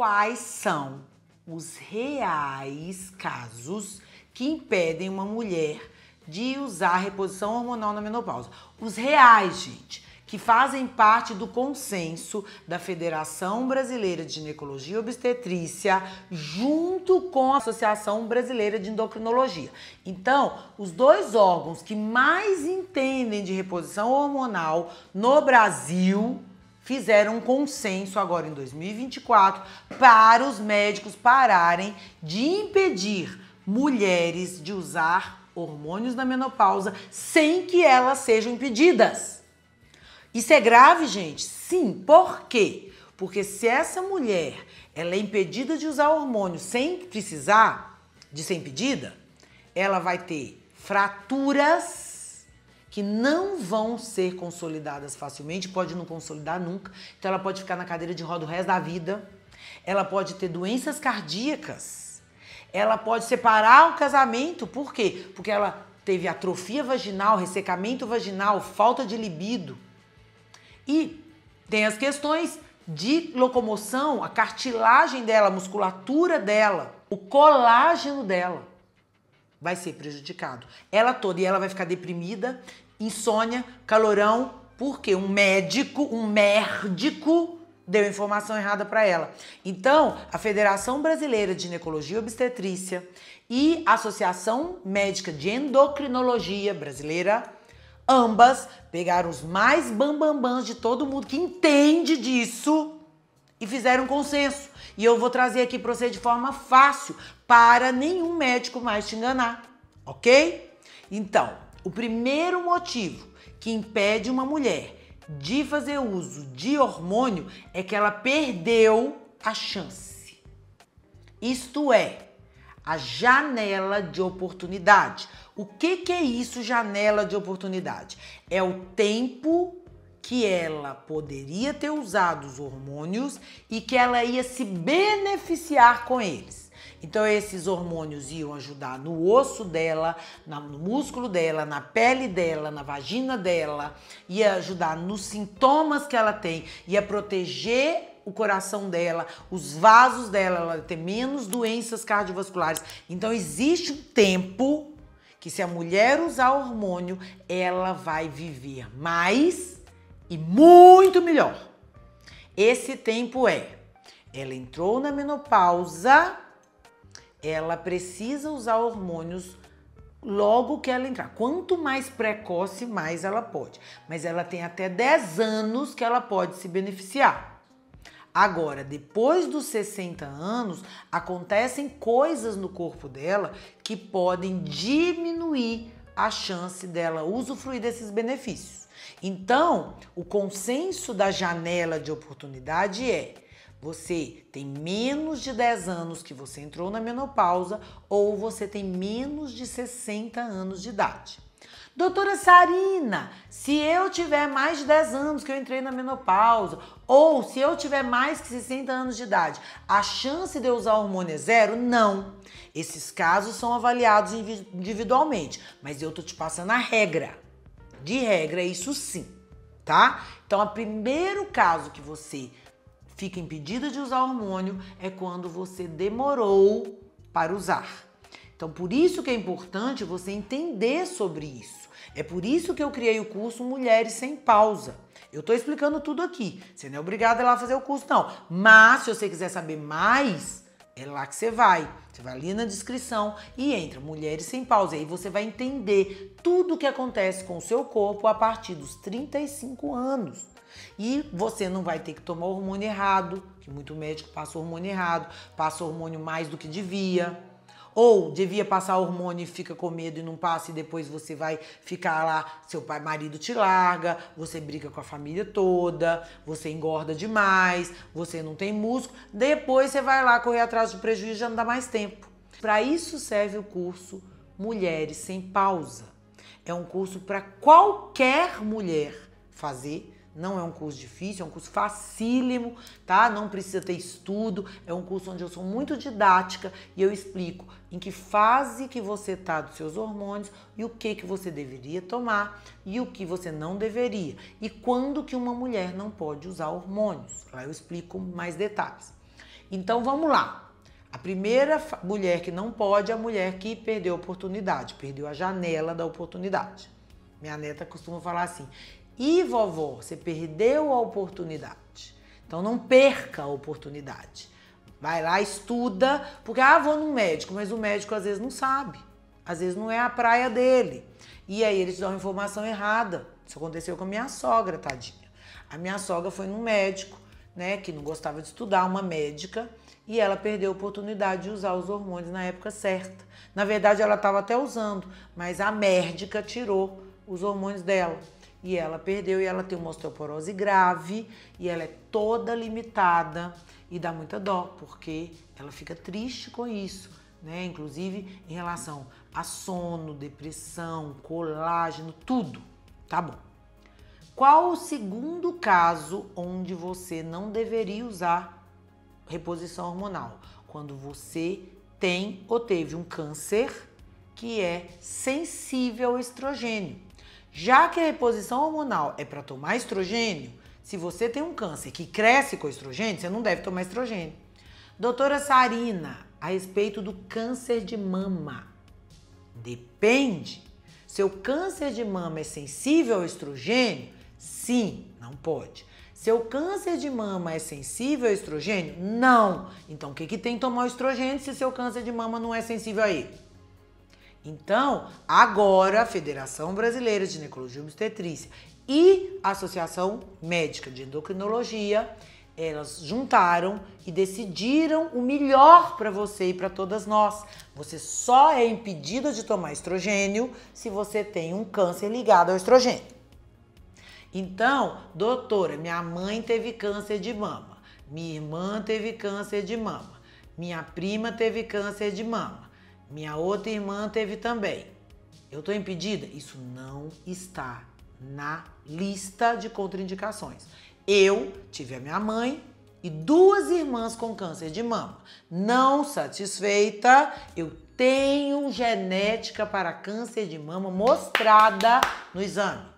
quais são os reais casos que impedem uma mulher de usar reposição hormonal na menopausa. Os reais, gente, que fazem parte do consenso da Federação Brasileira de Ginecologia e Obstetrícia, junto com a Associação Brasileira de Endocrinologia. Então, os dois órgãos que mais entendem de reposição hormonal no Brasil fizeram um consenso agora em 2024 para os médicos pararem de impedir mulheres de usar hormônios na menopausa sem que elas sejam impedidas. Isso é grave, gente? Sim. Por quê? Porque se essa mulher ela é impedida de usar hormônio sem precisar de ser impedida, ela vai ter fraturas que não vão ser consolidadas facilmente, pode não consolidar nunca. Então ela pode ficar na cadeira de roda o resto da vida. Ela pode ter doenças cardíacas. Ela pode separar o casamento. Por quê? Porque ela teve atrofia vaginal, ressecamento vaginal, falta de libido. E tem as questões de locomoção, a cartilagem dela, a musculatura dela, o colágeno dela vai ser prejudicado. Ela toda, e ela vai ficar deprimida, insônia, calorão, porque um médico deu informação errada para ela. Então, a Federação Brasileira de Ginecologia e Obstetrícia e a Associação Médica de Endocrinologia Brasileira, ambas pegaram os mais bambambãs de todo mundo que entende disso e fizeram um consenso. E eu vou trazer aqui para você de forma fácil, para nenhum médico mais te enganar, ok? Então, o primeiro motivo que impede uma mulher de fazer uso de hormônio é que ela perdeu a chance. Isto é, a janela de oportunidade. O que é isso, janela de oportunidade? É o tempo que ela poderia ter usado os hormônios e que ela ia se beneficiar com eles. Então, esses hormônios iam ajudar no osso dela, no músculo dela, na pele dela, na vagina dela, ia ajudar nos sintomas que ela tem, ia proteger o coração dela, os vasos dela, ela ia ter menos doenças cardiovasculares. Então, existe um tempo que, se a mulher usar hormônio, ela vai viver mais e muito melhor. Esse tempo ela entrou na menopausa, ela precisa usar hormônios logo que ela entrar. Quanto mais precoce, mais ela pode. Mas ela tem até 10 anos que ela pode se beneficiar. Agora, depois dos 60 anos, acontecem coisas no corpo dela que podem diminuir a chance dela usufruir desses benefícios. Então, o consenso da janela de oportunidade é: você tem menos de 10 anos que você entrou na menopausa ou você tem menos de 60 anos de idade. Doutora Sarina, se eu tiver mais de 10 anos que eu entrei na menopausa ou se eu tiver mais que 60 anos de idade, a chance de eu usar hormônio é zero? Não. Esses casos são avaliados individualmente, mas eu tô te passando a regra. De regra, é isso sim, tá? Então, o primeiro caso que você fica impedida de usar hormônio é quando você demorou para usar. Então, por isso que é importante você entender sobre isso. É por isso que eu criei o curso Mulheres Sem Pausa. Eu tô explicando tudo aqui. Você não é obrigada a ir lá fazer o curso, não. Mas, se você quiser saber mais, é lá que você vai. Você vai ali na descrição e entra Mulheres Sem Pausa. Aí você vai entender tudo o que acontece com o seu corpo a partir dos 35 anos. E você não vai ter que tomar hormônio errado, que muito médico passa hormônio errado, passa hormônio mais do que devia. Ou devia passar hormônio e fica com medo e não passa, e depois você vai ficar lá, seu marido te larga, você briga com a família toda, você engorda demais, você não tem músculo, depois você vai lá correr atrás do prejuízo e já não dá mais tempo. Para isso serve o curso Mulheres Sem Pausa. É um curso para qualquer mulher fazer. Não é um curso difícil, é um curso facílimo, tá? Não precisa ter estudo, é um curso onde eu sou muito didática e eu explico em que fase que você tá dos seus hormônios e o que você deveria tomar e o que você não deveria. E quando que uma mulher não pode usar hormônios. Lá eu explico mais detalhes. Então vamos lá. A primeira mulher que não pode é a mulher que perdeu a oportunidade, perdeu a janela da oportunidade. Minha neta costuma falar assim: "E vovó, você perdeu a oportunidade. Então não perca a oportunidade. Vai lá, estuda, porque vou no médico, mas o médico às vezes não sabe. Às vezes não é a praia dele. E aí eles dão informação errada. Isso aconteceu com a minha sogra, tadinha. A minha sogra foi num médico, né, que não gostava de estudar, uma médica, e ela perdeu a oportunidade de usar os hormônios na época certa. Na verdade, ela estava até usando, mas a médica tirou os hormônios dela. E ela perdeu, e ela tem uma osteoporose grave, e ela é toda limitada, e dá muita dó, porque ela fica triste com isso, né? Inclusive em relação a sono, depressão, colágeno, tudo. Tá bom. Qual o segundo caso onde você não deveria usar reposição hormonal? Quando você tem ou teve um câncer que é sensível ao estrogênio. Já que a reposição hormonal é para tomar estrogênio, se você tem um câncer que cresce com estrogênio, você não deve tomar estrogênio. Doutora Sarina, a respeito do câncer de mama. Depende. Seu câncer de mama é sensível ao estrogênio? Sim, não pode. Seu câncer de mama é sensível ao estrogênio? Não. Então, o que tem que tomar o estrogênio se seu câncer de mama não é sensível a ele? Então, agora a Federação Brasileira de Ginecologia e Obstetrícia e a Associação Médica de Endocrinologia, elas juntaram e decidiram o melhor para você e para todas nós. Você só é impedida de tomar estrogênio se você tem um câncer ligado ao estrogênio. Então, doutora, minha mãe teve câncer de mama, minha irmã teve câncer de mama, minha prima teve câncer de mama, minha outra irmã teve também. Eu tô impedida? Isso não está na lista de contraindicações. Eu tive a minha mãe e 2 irmãs com câncer de mama. Não satisfeita, eu tenho genética para câncer de mama mostrada no exame.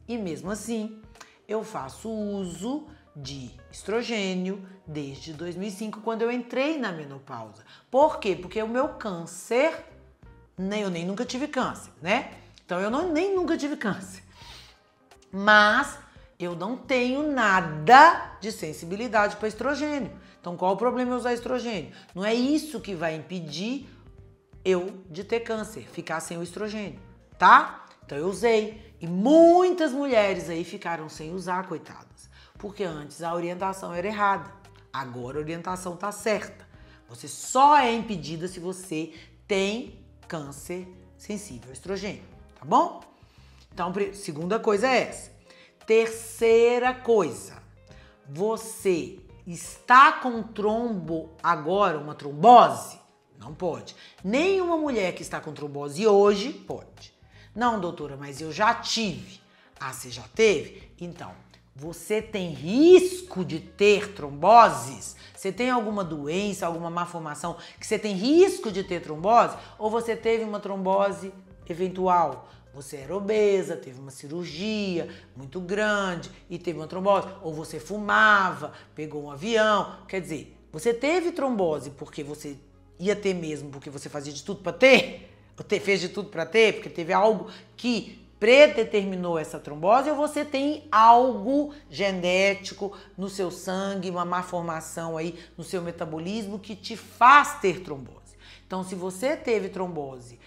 E mesmo assim, eu faço uso de estrogênio desde 2005, quando eu entrei na menopausa. Por quê? Porque o meu câncer, eu nem nunca tive câncer, né? Então eu nem nunca tive câncer. Mas eu não tenho nada de sensibilidade para estrogênio. Então qual o problema em usar estrogênio? Não é isso que vai impedir eu de ter câncer, ficar sem o estrogênio, tá? Então eu usei. E muitas mulheres aí ficaram sem usar, coitadas. Porque antes a orientação era errada. Agora a orientação tá certa. Você só é impedida se você tem câncer sensível ao estrogênio, tá bom? Então, segunda coisa é essa. Terceira coisa, você está com trombo agora, uma trombose? Não pode. Nenhuma mulher que está com trombose hoje pode. Não, doutora, mas eu já tive. Ah, você já teve? Então, você tem risco de ter tromboses? Você tem alguma doença, alguma malformação que você tem risco de ter trombose? Ou você teve uma trombose eventual? Você era obesa, teve uma cirurgia muito grande e teve uma trombose. Ou você fumava, pegou um avião. Quer dizer, você teve trombose porque você ia ter mesmo, porque você fazia de tudo para ter? Ou fez de tudo para ter? Porque teve algo que predeterminou essa trombose? Ou você tem algo genético no seu sangue, uma malformação aí no seu metabolismo que te faz ter trombose? Então, se você teve trombose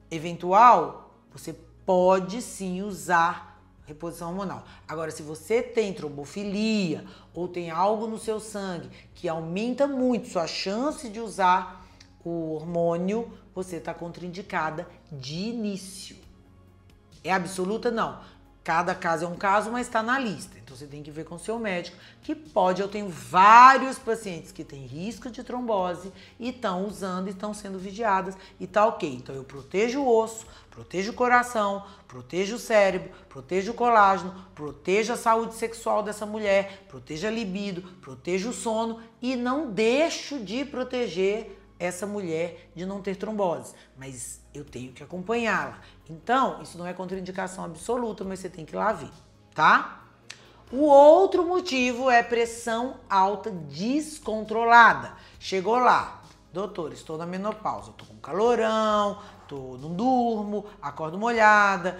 eventual, você pode sim usar reposição hormonal. Agora, se você tem trombofilia ou tem algo no seu sangue que aumenta muito sua chance de usar o hormônio, você está contraindicada de início. É absoluta? Não. Cada caso é um caso, mas está na lista. Então você tem que ver com o seu médico, que pode. Eu tenho vários pacientes que têm risco de trombose e estão usando e estão sendo vigiadas e tá ok. Então eu protejo o osso, protejo o coração, protejo o cérebro, protejo o colágeno, protejo a saúde sexual dessa mulher, protejo a libido, protejo o sono e não deixo de proteger essa mulher de não ter trombose, mas eu tenho que acompanhá-la. Então, isso não é contraindicação absoluta, mas você tem que ir lá ver, tá? O outro motivo é pressão alta descontrolada. Chegou lá, doutor, estou na menopausa, estou com calorão, não durmo, acordo molhada,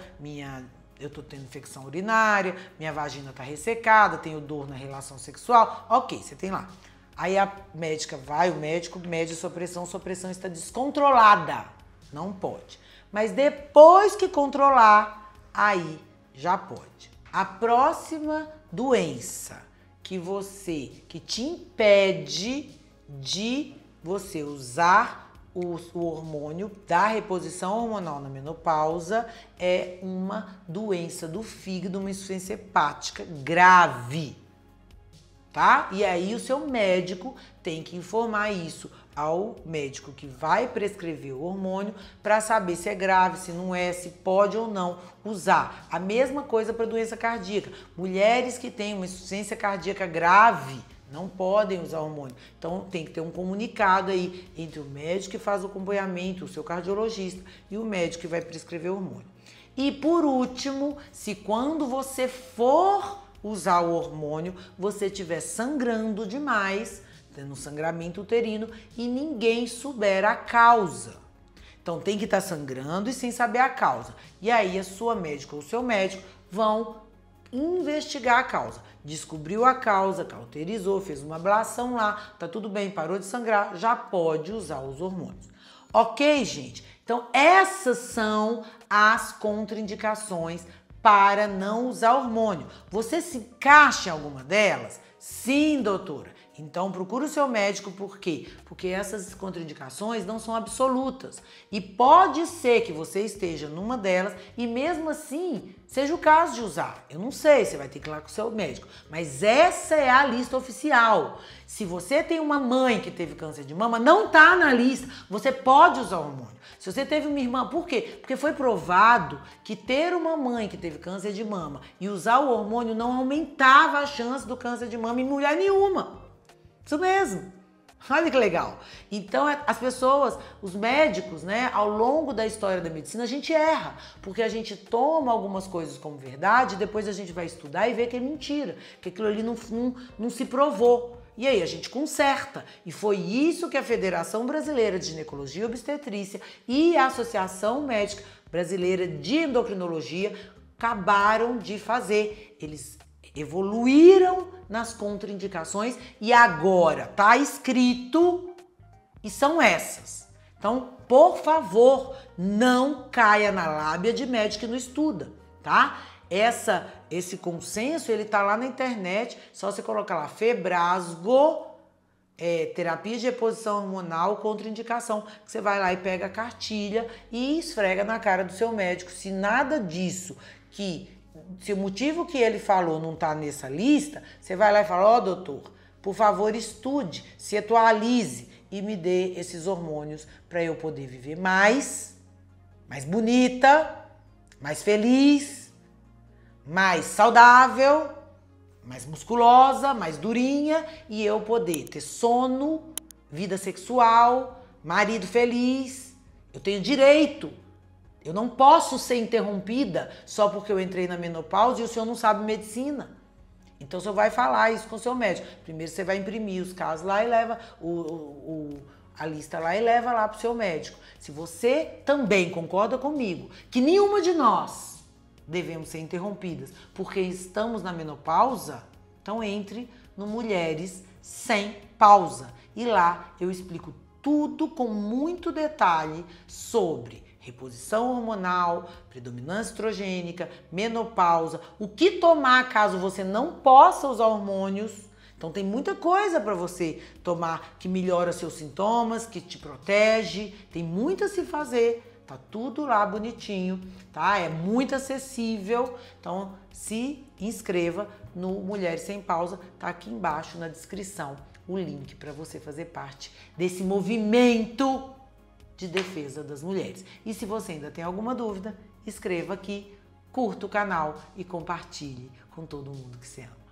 eu tô tendo infecção urinária, minha vagina tá ressecada, tenho dor na relação sexual. Ok, você tem lá. Aí a médica vai, o médico mede a sua pressão está descontrolada. Não pode. Mas depois que controlar, aí já pode. A próxima doença que te impede de você usar o hormônio da reposição hormonal na menopausa é uma doença do fígado, uma insuficiência hepática grave, tá? E aí o seu médico tem que informar isso ao médico que vai prescrever o hormônio para saber se é grave, se não é, se pode ou não usar. A mesma coisa para doença cardíaca. Mulheres que têm uma insuficiência cardíaca grave não podem usar hormônio. Então tem que ter um comunicado aí entre o médico que faz o acompanhamento, o seu cardiologista, e o médico que vai prescrever o hormônio. E por último, se quando você for usar o hormônio, você estiver sangrando demais, tendo um sangramento uterino e ninguém souber a causa. Então tem que estar sangrando e sem saber a causa. E aí a sua médica ou o seu médico vão investigar a causa. Descobriu a causa, cauterizou, fez uma ablação lá, tá tudo bem, parou de sangrar, já pode usar os hormônios. Ok, gente? Então essas são as contraindicações para não usar hormônio. Você se encaixa em alguma delas? Sim, doutora. Então procure o seu médico, por quê? Porque essas contraindicações não são absolutas. E pode ser que você esteja numa delas e mesmo assim seja o caso de usar. Eu não sei, você vai ter que ir lá com o seu médico. Mas essa é a lista oficial. Se você tem uma mãe que teve câncer de mama, não tá na lista. Você pode usar hormônio. Se você teve uma irmã, por quê? Porque foi provado que ter uma mãe que teve câncer de mama e usar o hormônio não aumentava a chance do câncer de mama em mulher nenhuma. Isso mesmo. Olha que legal. Então, as pessoas, os médicos, né, ao longo da história da medicina, a gente erra, porque a gente toma algumas coisas como verdade, depois a gente vai estudar e vê que é mentira, que aquilo ali não se provou. E aí a gente conserta. E foi isso que a Federação Brasileira de Ginecologia e Obstetrícia e a Associação Médica Brasileira de Endocrinologia acabaram de fazer. Eles evoluíram nas contraindicações e agora tá escrito e são essas. Então, por favor, não caia na lábia de médico que não estuda, tá? Esse consenso, ele tá lá na internet, só você colocar lá Febrasgo, terapia de reposição hormonal, contraindicação, que você vai lá e pega a cartilha e esfrega na cara do seu médico. Se nada disso se o motivo que ele falou não tá nessa lista, você vai lá e fala, ó, doutor, por favor estude, se atualize e me dê esses hormônios para eu poder viver mais bonita, mais feliz, mais saudável, mais musculosa, mais durinha e eu poder ter sono, vida sexual, marido feliz. Eu tenho direito. Eu não posso ser interrompida só porque eu entrei na menopausa e o senhor não sabe medicina. Então, o senhor vai falar isso com o seu médico. Primeiro, você vai imprimir os casos lá e leva a lista lá e leva lá pro seu médico. Se você também concorda comigo que nenhuma de nós devemos ser interrompidas porque estamos na menopausa, então entre no Mulheres Sem Pausa. E lá eu explico tudo com muito detalhe sobre reposição hormonal, predominância estrogênica, menopausa, o que tomar caso você não possa usar hormônios. Então tem muita coisa para você tomar que melhora seus sintomas, que te protege, tem muito a se fazer, tá tudo lá bonitinho, tá? É muito acessível, então se inscreva no Mulheres Sem Pausa, tá aqui embaixo na descrição o link para você fazer parte desse movimento de defesa das mulheres. E se você ainda tem alguma dúvida, escreva aqui, curta o canal e compartilhe com todo mundo que você ama.